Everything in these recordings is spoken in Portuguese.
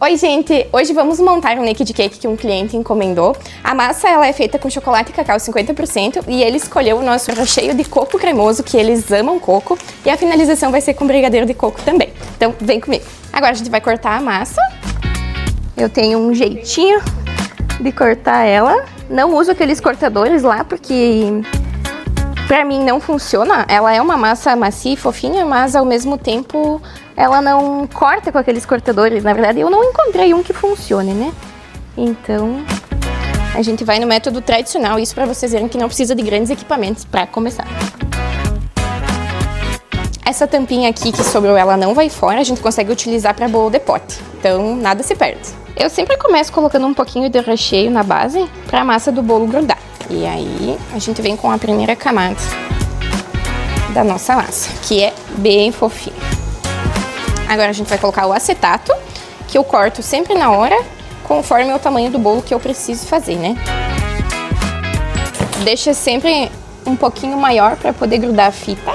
Oi gente, hoje vamos montar um naked cake que um cliente encomendou. A massa ela é feita com chocolate e cacau 50% e ele escolheu o nosso recheio de coco cremoso, que eles amam coco, e a finalização vai ser com brigadeiro de coco também. Então vem comigo. Agora a gente vai cortar a massa. Eu tenho um jeitinho de cortar ela. Não uso aqueles cortadores lá porque pra mim não funciona. Ela é uma massa macia e fofinha, mas ao mesmo tempo ela não corta com aqueles cortadores. Na verdade, eu não encontrei um que funcione, né? Então, a gente vai no método tradicional. Isso pra vocês verem que não precisa de grandes equipamentos pra começar. Essa tampinha aqui que sobrou, ela não vai fora. A gente consegue utilizar pra bolo de pote. Então, nada se perde. Eu sempre começo colocando um pouquinho de recheio na base pra massa do bolo grudar. E aí, a gente vem com a primeira camada da nossa massa, que é bem fofinha. Agora a gente vai colocar o acetato, que eu corto sempre na hora, conforme o tamanho do bolo que eu preciso fazer, né? Deixa sempre um pouquinho maior para poder grudar a fita.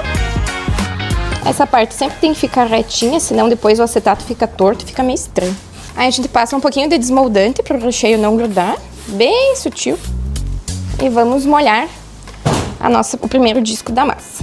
Essa parte sempre tem que ficar retinha, senão depois o acetato fica torto, fica meio estranho. Aí a gente passa um pouquinho de desmoldante para o recheio não grudar, bem sutil. E vamos molhar o primeiro disco da massa.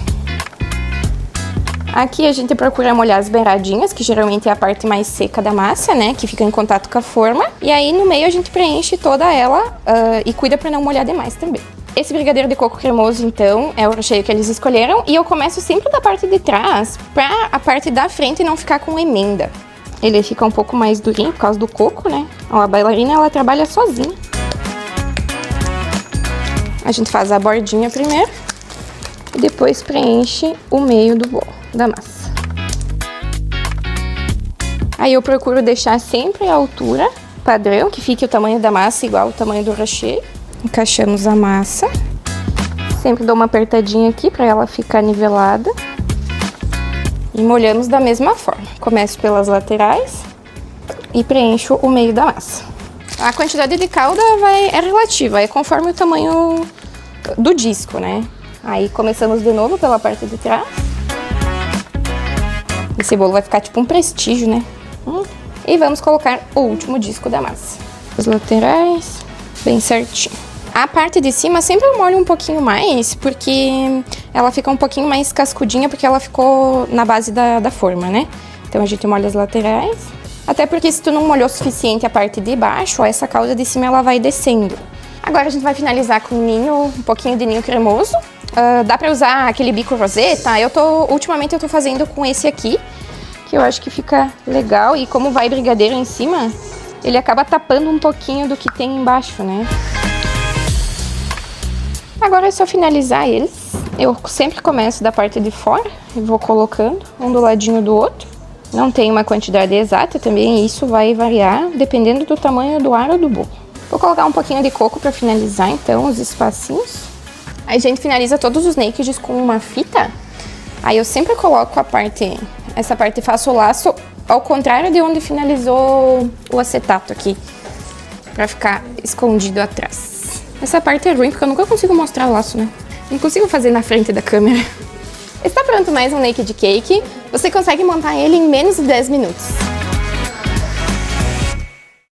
Aqui a gente procura molhar as beiradinhas, que geralmente é a parte mais seca da massa, né? Que fica em contato com a forma. E aí no meio a gente preenche toda ela e cuida para não molhar demais também. Esse brigadeiro de coco cremoso, então, é o recheio que eles escolheram. E eu começo sempre da parte de trás, pra a parte da frente não ficar com emenda. Ele fica um pouco mais durinho por causa do coco, né? Ó, a bailarina, ela trabalha sozinha. A gente faz a bordinha primeiro e depois preenche o meio do bolo, da massa. Aí eu procuro deixar sempre a altura padrão, que fique o tamanho da massa igual ao tamanho do recheio. Encaixamos a massa. Sempre dou uma apertadinha aqui para ela ficar nivelada. E molhamos da mesma forma. Começo pelas laterais e preencho o meio da massa. A quantidade de calda é relativa, é conforme o tamanho do disco, né? Aí começamos de novo pela parte de trás. Esse bolo vai ficar tipo um prestígio, né? E vamos colocar o último disco da massa. As laterais, bem certinho. A parte de cima sempre eu molho um pouquinho mais, porque ela fica um pouquinho mais cascudinha, porque ela ficou na base da forma, né? Então a gente molha as laterais. Até porque se tu não molhou o suficiente a parte de baixo, ó, essa calda de cima ela vai descendo. Agora a gente vai finalizar com um pouquinho de ninho cremoso. Dá pra usar aquele bico roseta. Ultimamente eu tô fazendo com esse aqui, que eu acho que fica legal. E como vai brigadeiro em cima, ele acaba tapando um pouquinho do que tem embaixo, né? Agora é só finalizar eles. Eu sempre começo da parte de fora e vou colocando um do ladinho do outro. Não tem uma quantidade exata também, isso vai variar dependendo do tamanho do aro do bolo. Vou colocar um pouquinho de coco para finalizar, então, os espacinhos. Aí a gente finaliza todos os nakeds com uma fita. Aí eu sempre coloco essa parte faço o laço ao contrário de onde finalizou o acetato aqui, para ficar escondido atrás. Essa parte é ruim porque eu nunca consigo mostrar o laço, né? Não consigo fazer na frente da câmera. Está pronto mais um naked cake. Você consegue montar ele em menos de 10 minutos.